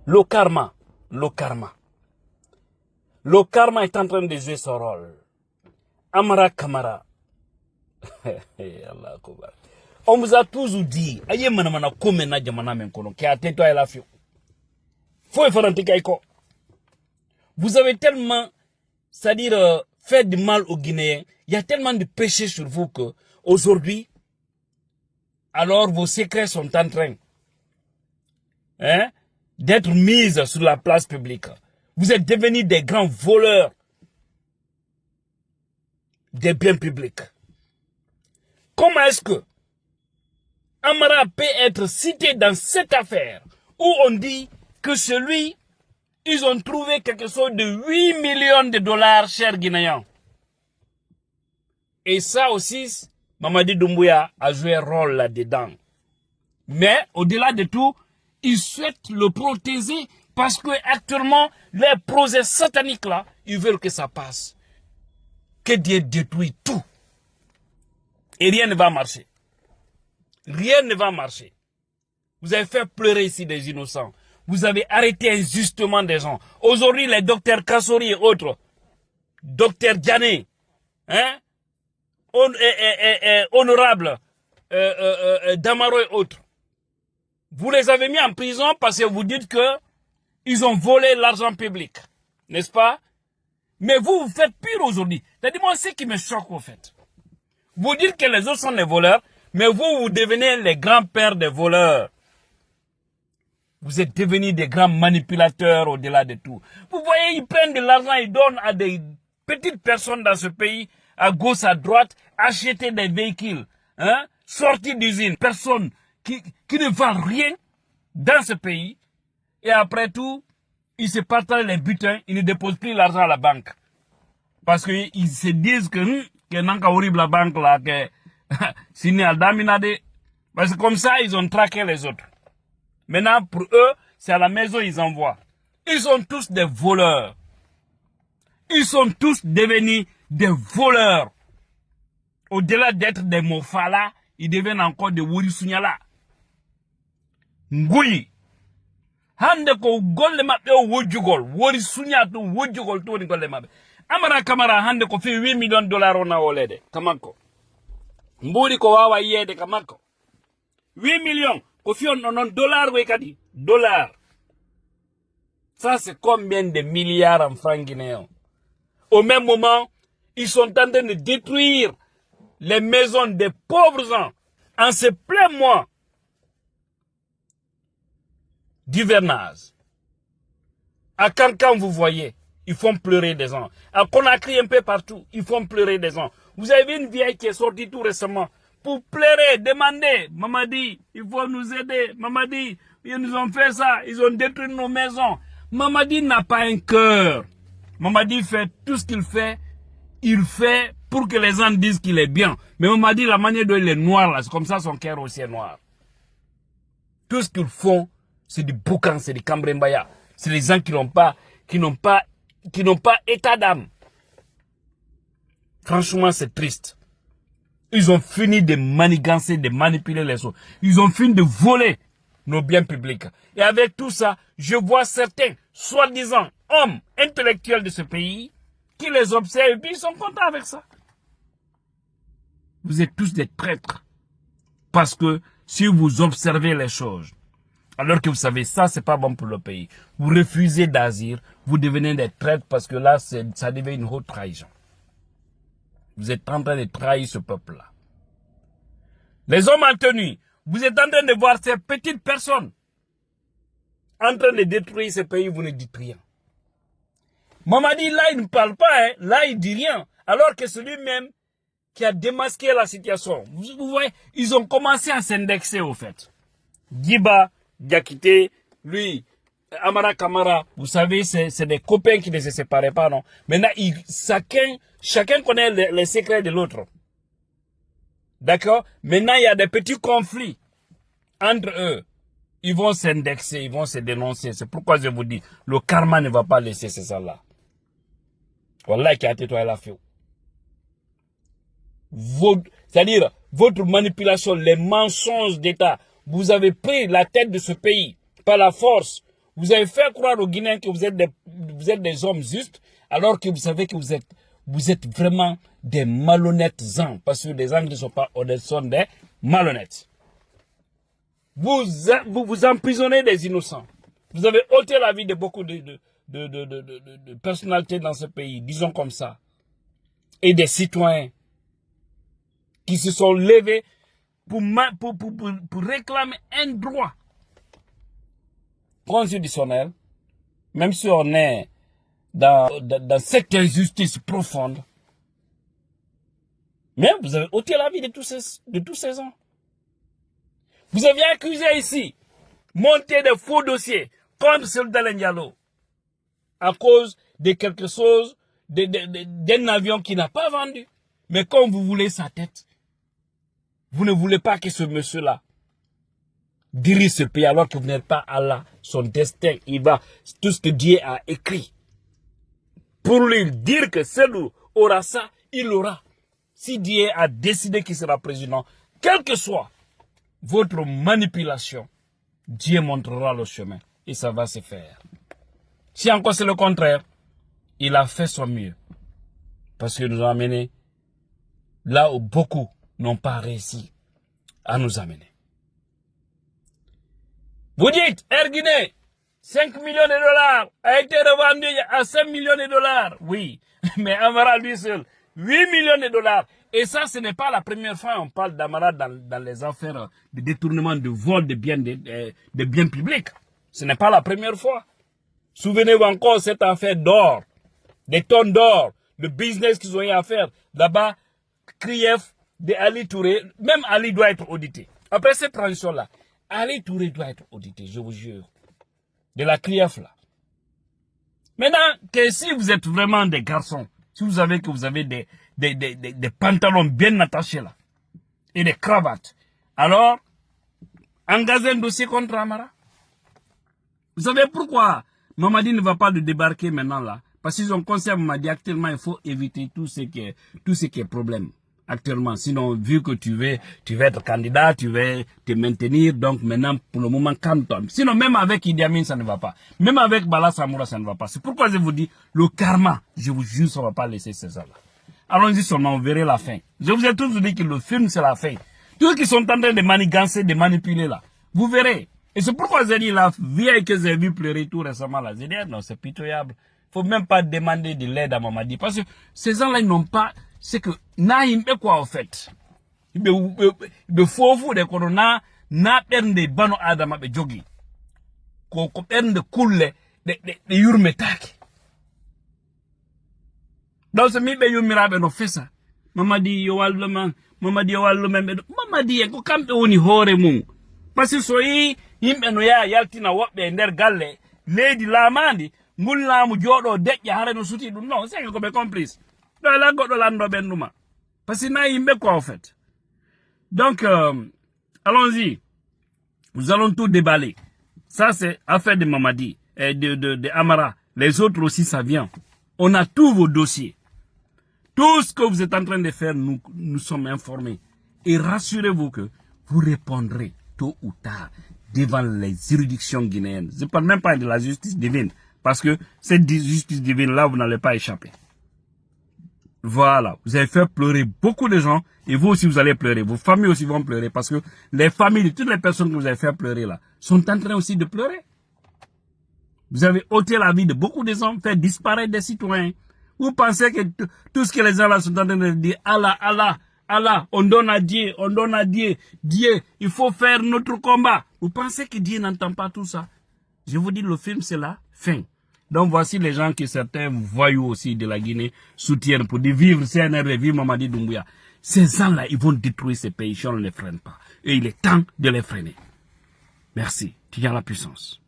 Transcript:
Le karma, le karma. Le karma est en train de jouer son rôle. Amara Kamara. Allah Akbar. On vous a toujours dit, aye manamana kome na jamana menkono, ki a teto ay la fio. Faut vous avez tellement, c'est-à-dire, fait du mal aux Guinéens. Il y a tellement de péchés sur vous que, aujourd'hui, alors vos secrets sont en train, d'être mis sur la place publique. Vous êtes devenus des grands voleurs des biens publics. Comment est-ce que Amara peut être cité dans cette affaire où on dit que celui, ils ont trouvé quelque chose de 8 millions de dollars, chers Guinéens. Et ça aussi, Mamadi Doumbouya a joué un rôle là-dedans. Mais, au-delà de tout, ils souhaitent le protéger parce que actuellement, les projets sataniques là, ils veulent que ça passe. Que Dieu détruit tout. Et rien ne va marcher. Rien ne va marcher. Vous avez fait pleurer ici des innocents. Vous avez arrêté injustement des gens. Aujourd'hui, les docteurs Kassori et autres, docteur Diané, honorable Damaro et autres, vous les avez mis en prison parce que vous dites que ils ont volé l'argent public. N'est-ce pas? Mais vous faites pire aujourd'hui. C'est-à-dire, moi, ce qui me choque, au fait. Vous dites que les autres sont les voleurs, mais vous devenez les grands-pères des voleurs. Vous êtes devenus des grands manipulateurs au-delà de tout. Vous voyez, ils prennent de l'argent, ils donnent à des petites personnes dans ce pays, à gauche, à droite, acheter des véhicules, sortir d'usine. Personnes qui ne valent rien dans ce pays. Et après tout, ils se partagent les butins, ils ne déposent plus l'argent à la banque. Parce qu'ils se disent que n'a horrible la banque là, que signé al daminade. Parce que comme ça, ils ont traqué les autres. Maintenant, pour eux, c'est à la maison ils envoient. Ils sont tous des voleurs. Ils sont tous devenus des voleurs. Au-delà d'être des mofala, ils deviennent encore des worisunyala. Ngui. Hande ko golle mabbe o wojjugol, worisunya to wojjugol to ni golle mabbe. Amara Kamara hande ko fi 8 millions de dollars on a olede. Kamako. Mburi ko wawa yede kamako. 8 millions. Ko fi on dollars we kadi. Dollars. Ça c'est combien de milliards en francs guinéens? Au même moment, ils sont en train de détruire les maisons des pauvres gens en ce plein mois d'hivernage. À Cancan, vous voyez, ils font pleurer des gens. À Conakry, un peu partout, ils font pleurer des gens. Vous avez vu une vieille qui est sortie tout récemment pour pleurer, demander. Mamadi, il faut nous aider. Mamadi, ils nous ont fait ça. Ils ont détruit nos maisons. Mamadi n'a pas un cœur. Mamadi fait tout ce qu'il fait. Il fait pour que les gens disent qu'il est bien. Mais Mamadi, la manière dont il est noir, là, c'est comme ça son cœur aussi est noir. Tout ce qu'ils font, c'est du boucan, c'est du cambrembaya. C'est les gens qui n'ont pas état d'âme. Franchement, c'est triste. Ils ont fini de manigancer, de manipuler les autres. Ils ont fini de voler nos biens publics. Et avec tout ça, je vois certains, soi-disant, hommes intellectuels de ce pays, qui les observent et puis ils sont contents avec ça. Vous êtes tous des traîtres. Parce que si vous observez les choses, alors que vous savez, ça, c'est pas bon pour le pays. Vous refusez d'asile, vous devenez des traîtres parce que là, ça devient une haute trahison. Vous êtes en train de trahir ce peuple-là. Les hommes en tenue, vous êtes en train de voir ces petites personnes en train de détruire ce pays, vous ne dites rien. Mamadi, là, il ne parle pas, là, il ne dit rien. Alors que celui-même qui a démasqué la situation, vous voyez, ils ont commencé à s'indexer au fait. Giba, Diakité, lui, Amara Kamara, vous savez, c'est des copains qui ne se séparaient pas, non? Maintenant, chacun connaît les secrets de l'autre. D'accord? Maintenant, il y a des petits conflits entre eux. Ils vont s'indexer, ils vont se dénoncer. C'est pourquoi je vous dis, le karma ne va pas laisser ces gens-là. Wallah, qui a tétoyé la fille. C'est-à-dire, votre manipulation, les mensonges d'État, vous avez pris la tête de ce pays par la force. Vous avez fait croire aux Guinéens que vous êtes des hommes justes, alors que vous savez que vous êtes vraiment des malhonnêtes gens, parce que les gens ne sont pas honnêtes, sont des malhonnêtes. Vous emprisonnez des innocents. Vous avez ôté la vie de beaucoup de personnalités dans ce pays, disons comme ça, et des citoyens qui se sont levés pour réclamer un droit constitutionnel, même si on est dans cette injustice profonde. Mais vous avez ôté la vie de tous ces gens. Vous avez accusé ici, monté de faux dossiers contre Souleymane Diallo à cause de quelque chose, d'un avion qui n'a pas vendu. Mais comme vous voulez sa tête, vous ne voulez pas que ce monsieur-là dirige ce pays alors que vous n'êtes pas Allah. Son destin, il va, tout ce que Dieu a écrit. Pour lui dire que celui aura ça, il l'aura. Si Dieu a décidé qu'il sera président, quelle que soit votre manipulation, Dieu montrera le chemin et ça va se faire. Si encore c'est le contraire, il a fait son mieux. Parce qu'il nous a amenés là où beaucoup n'ont pas réussi à nous amener. Vous dites, Air Guinée, 5 millions de dollars a été revendu à 5 millions de dollars. Oui, mais Amara lui seul, 8 millions de dollars. Et ça, ce n'est pas la première fois qu'on parle d'Amara dans les affaires de détournement, de vol de biens publics. Ce n'est pas la première fois. Souvenez-vous encore cette affaire d'or, des tonnes d'or, le business qu'ils ont eu à faire. Là-bas, Krief de Ali Touré, même Ali doit être audité. Après cette transition-là, Ali Touré doit être audité, je vous jure. De la Krief là. Maintenant, que si vous êtes vraiment des garçons, si vous savez que vous avez des pantalons bien attachés là, et des cravates, alors, engagez un dossier contre Amara. Vous savez pourquoi Mamadi ne va pas le débarquer maintenant là? Parce qu'ils ont conscience, Mamadi, actuellement, il faut éviter tout ce qui est problème. Actuellement, sinon, vu que tu veux être candidat, tu veux te maintenir, donc maintenant, pour le moment, calme-toi. Sinon, même avec Idi Amin, ça ne va pas. Même avec Bala Samoura, ça ne va pas. C'est pourquoi je vous dis, le karma, je vous jure, ça ne va pas laisser ces gens-là. Allons-y seulement, on verra la fin. Je vous ai tous dit que le film, c'est la fin. Tous ceux qui sont en train de manigancer, de manipuler là, vous verrez. Et c'est pourquoi j'ai dit la vieille que j'ai vu pleurer tout récemment là. J'ai dit, non, c'est pitoyable. Faut même pas demander de l'aide à Mamadi. Parce que ces gens-là, ils n'ont pas, c'est que, Naïm est quoi, en fait? Il faut vous de qu'on a perdre bano adama be jogi. Qu'on perde coule de yurmetaki. Donc, c'est mi be yumirabe no fessa. Mamadi yo walman, Mamadi yo walman, Mamadi ko kampe woni hore mum. Parce que soyi yimbe no ya yaltina wobbe nder galle leydi lamandi ngullamu jodo dejja hare no suti dum non c'est ko be complice do la godo lando benduma parce que na yimbe quoi en fait. Donc allons-y, nous allons tout déballer. Ça c'est affaire de Mamadi et de Amara. Les autres aussi ça vient. On a tous vos dossiers. Tout ce que vous êtes en train de faire, nous sommes informés. Et rassurez-vous que vous répondrez tôt ou tard devant les juridictions guinéennes. Je ne parle même pas de la justice divine. Parce que cette justice divine-là, vous n'allez pas échapper. Voilà. Vous avez fait pleurer beaucoup de gens. Et vous aussi, vous allez pleurer. Vos familles aussi vont pleurer. Parce que les familles de toutes les personnes que vous avez fait pleurer là, sont en train aussi de pleurer. Vous avez ôté la vie de beaucoup de gens, fait disparaître des citoyens. Vous pensez que tout ce que les gens là sont en train de dire, Allah, Allah, Allah, on donne à Dieu, Dieu, il faut faire notre combat. Vous pensez que Dieu n'entend pas tout ça? Je vous dis, le film, c'est la fin. Donc, voici les gens que certains voyous aussi de la Guinée soutiennent pour dire vivre CNR, vivre Mamadi Doumbouya. Ces gens-là, ils vont détruire ces pays si on ne les freine pas. Et il est temps de les freiner. Merci. Tu as la puissance.